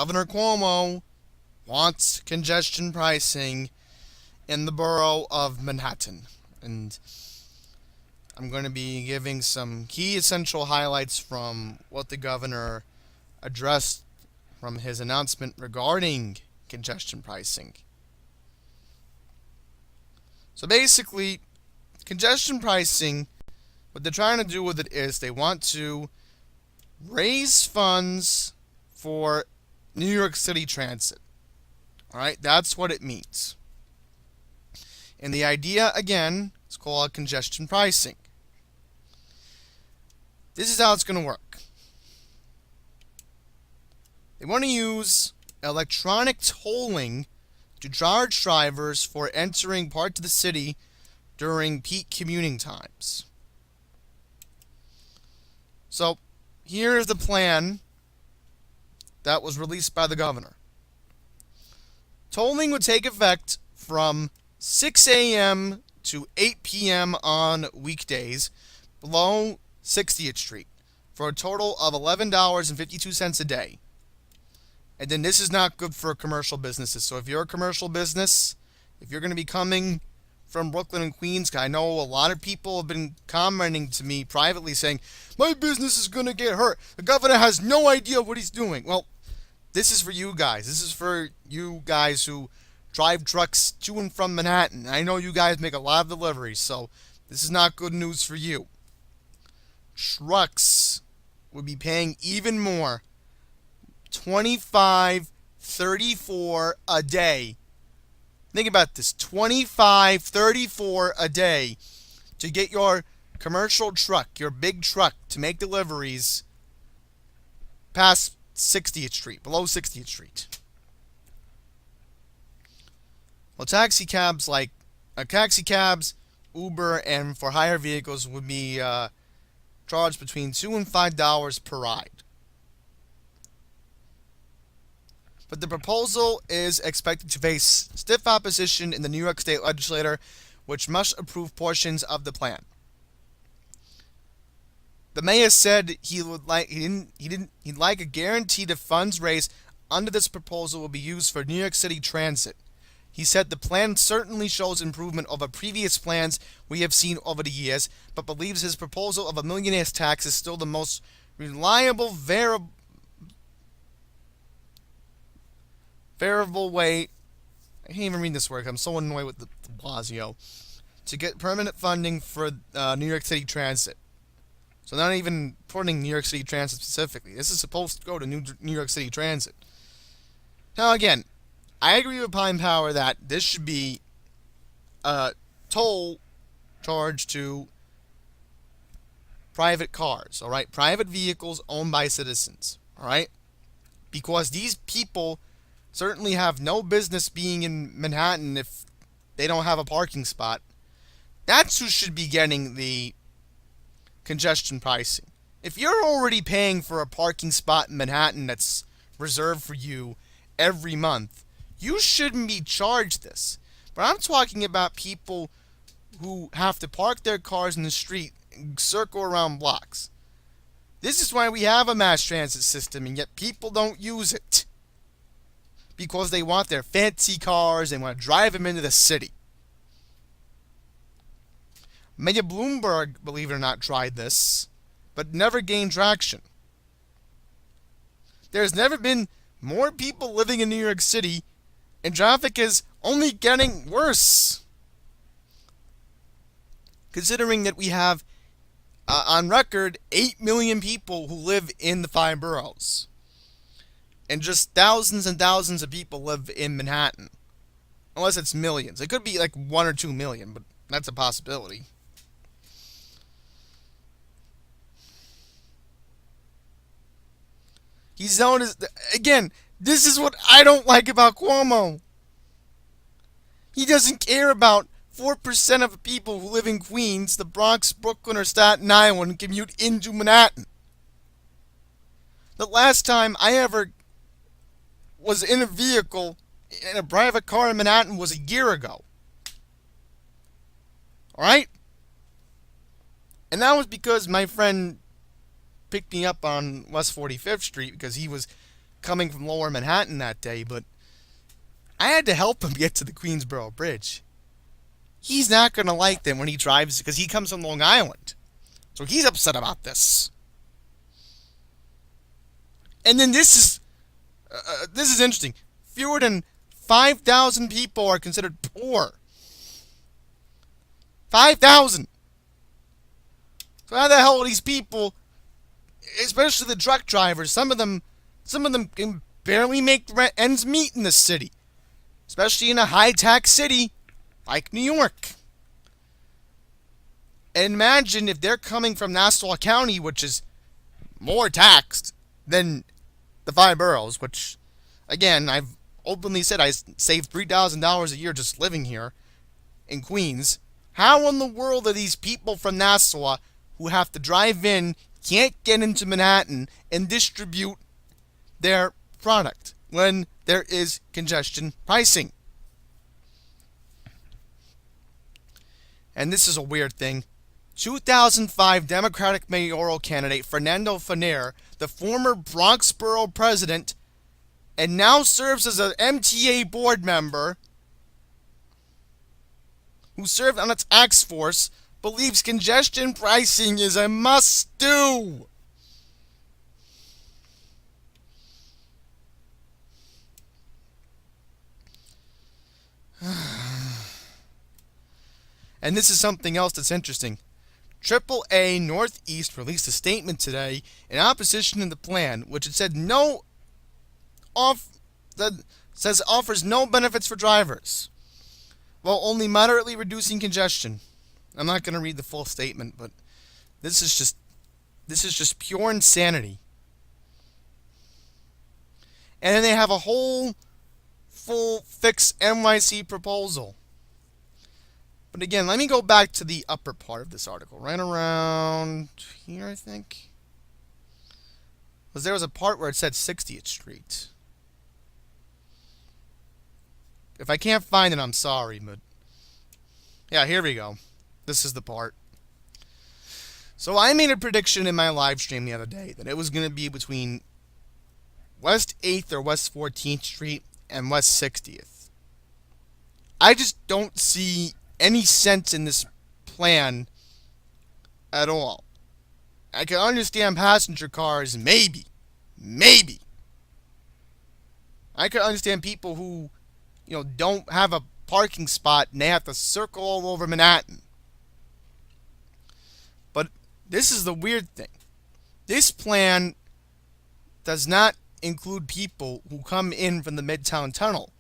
Governor Cuomo wants congestion pricing in the borough of Manhattan. And I'm going to be giving some key essential highlights from what the governor addressed from his announcement regarding congestion pricing. So basically, congestion pricing, what they're trying to do with it is they want to raise funds for New York City Transit. All right, that's what it means. And the idea, again, is called congestion pricing. This is how it's going to work. They want to use electronic tolling to charge drivers for entering parts of the city during peak commuting times. So, here is the plan that was released by the governor. Tolling would take effect from 6 a.m. to 8 p.m. on weekdays below 60th Street for a total of $11.52 a day. And then this is not good for commercial businesses. So if you're a commercial business, if you're going to be coming from Brooklyn and Queens, I know a lot of people have been commenting to me privately saying, my business is going to get hurt. The governor has no idea what he's doing. Well, this is for you guys. This is for you guys who drive trucks to and from Manhattan. I know you guys make a lot of deliveries, so this is not good news for you. Trucks would be paying even more, $25.34 a day. Think about this, $25.34 a day to get your commercial truck, your big truck, to make deliveries past 60th Street, below 60th Street. Well, taxi cabs, Uber, and for hire vehicles would be charged between $2 and $5 per ride. But the proposal is expected to face stiff opposition in the New York State Legislature, which must approve portions of the plan. The mayor said he'd like a guarantee the funds raised under this proposal will be used for New York City Transit. He said the plan certainly shows improvement over previous plans we have seen over the years, but believes his proposal of a millionaire's tax is still the most reliable variable way, I can't even read this word, I'm so annoyed with the Blasio, to get permanent funding for New York City Transit. So not even putting New York City Transit specifically. This is supposed to go to New York City Transit. Now again, I agree with Pine Power that this should be a toll charge to private cars, alright? Private vehicles owned by citizens, alright? Because these people certainly have no business being in Manhattan if they don't have a parking spot. That's who should be getting the congestion pricing. If you're already paying for a parking spot in Manhattan that's reserved for you every month, you shouldn't be charged this. But I'm talking about people who have to park their cars in the street and circle around blocks. This is why we have a mass transit system, and yet people don't use it. Because they want their fancy cars and want to drive them into the city. Mayor Bloomberg, believe it or not, tried this, but never gained traction. There's never been more people living in New York City, and traffic is only getting worse. Considering that we have, on record, 8 million people who live in the 5 boroughs. And just thousands and thousands of people live in Manhattan. Unless it's millions. It could be like 1 or 2 million, but that's a possibility. He's known as... Again, this is what I don't like about Cuomo. He doesn't care about 4% of the people who live in Queens, the Bronx, Brooklyn, or Staten Island and commute into Manhattan. The last time I ever was in a vehicle, in a private car in Manhattan, was a year ago. Alright? And that was because my friend picked me up on West 45th Street because he was coming from lower Manhattan that day, but I had to help him get to the Queensboro Bridge. He's not going to like them when he drives because he comes from Long Island. So he's upset about this. And then this is interesting. Fewer than 5,000 people are considered poor. 5,000. So how the hell are these people, especially the truck drivers, some of them can barely make ends meet in this city, especially in a high-tax city like New York. And imagine if they're coming from Nassau County, which is more taxed than the 5 boroughs, which, again, I've openly said I save $3,000 a year just living here in Queens. How in the world are these people from Nassau who have to drive in, can't get into Manhattan, and distribute their product when there is congestion pricing? And this is a weird thing. 2005 Democratic mayoral candidate Fernando Ferrer, the former Bronx borough president, and now serves as an MTA board member, who served on its task force, believes congestion pricing is a must-do. And this is something else that's interesting. AAA Northeast released a statement today in opposition to the plan, which it said says offers no benefits for drivers, while only moderately reducing congestion. I'm not going to read the full statement, but this is just pure insanity. And then they have a whole full fix NYC proposal. But again, let me go back to the upper part of this article, right around here, I think. Because there was a part where it said 60th Street. If I can't find it, I'm sorry, but yeah, here we go. This is the part. So I made a prediction in my live stream the other day that it was going to be between West 8th or West 14th Street and West 60th. I just don't see any sense in this plan at all. I can understand passenger cars, maybe. I can understand people who, don't have a parking spot and they have to circle all over Manhattan. But this is the weird thing. This plan does not include people who come in from the Midtown Tunnel.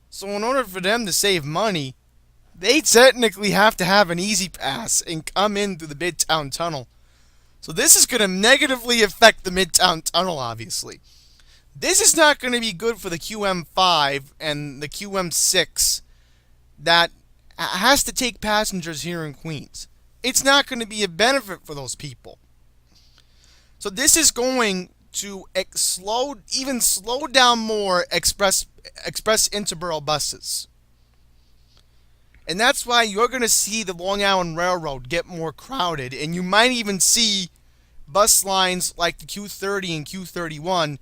So in order for them to save money, they technically have to have an easy pass and come in through the Midtown Tunnel. So this is going to negatively affect the Midtown Tunnel, obviously. This is not going to be good for the QM5 and the QM6 that has to take passengers here in Queens. It's not going to be a benefit for those people. So this is going to slow down more express interborough buses. And that's why you're going to see the Long Island Railroad get more crowded. And you might even see bus lines like the Q30 and Q31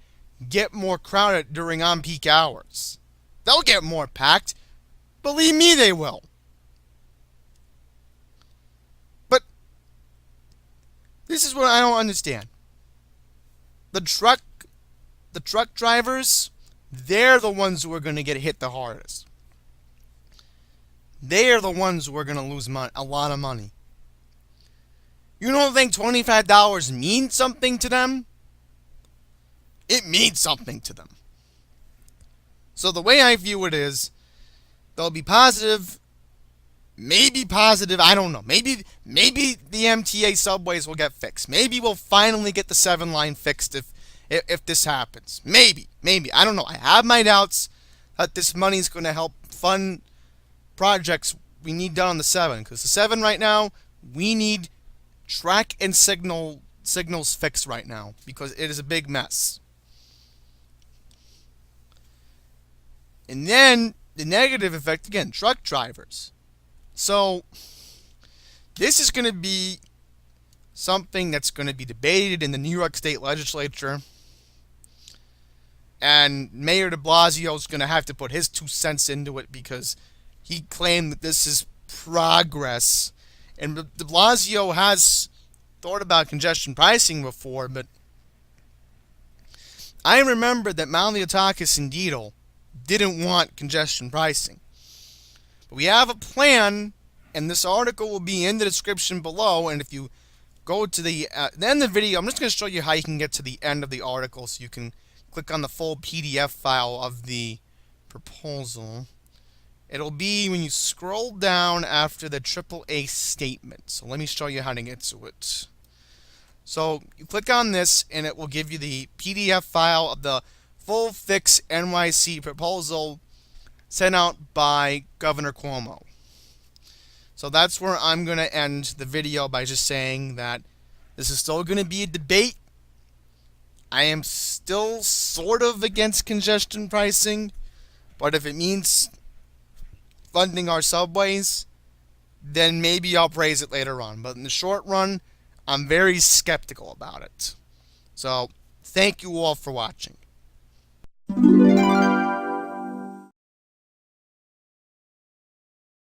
get more crowded during on-peak hours. They'll get more packed. Believe me, they will. But this is what I don't understand. The truck drivers, they're the ones who are going to get hit the hardest. They are the ones who are going to lose a lot of money. You don't think $25 means something to them? It means something to them. So the way I view it is, they'll be positive, maybe positive, I don't know. Maybe the MTA subways will get fixed. Maybe we'll finally get the 7 line fixed if this happens. Maybe. I don't know. I have my doubts that this money is going to help fund projects we need done on the 7, because the 7 right now, we need track and signals fixed right now, because it is a big mess. And then the negative effect, again, truck drivers. So this is going to be something that's going to be debated in the New York State Legislature. And Mayor de Blasio is going to have to put his 2 cents into it because he claimed that this is progress. And de Blasio has thought about congestion pricing before, but I remember that Malliotakis and Deedle didn't want congestion pricing. But we have a plan, and this article will be in the description below. And if you go to the end of the video, I'm just going to show you how you can get to the end of the article so you can click on the full PDF file of the proposal. It'll be when you scroll down after the AAA statement. So let me show you how to get to it. So you click on this, and it will give you the PDF file of the full fix NYC proposal sent out by Governor Cuomo. So that's where I'm going to end the video by just saying that this is still going to be a debate. I am still sort of against congestion pricing, but if it means funding our subways, then maybe I'll praise it later on. But in the short run, I'm very skeptical about it. So, thank you all for watching.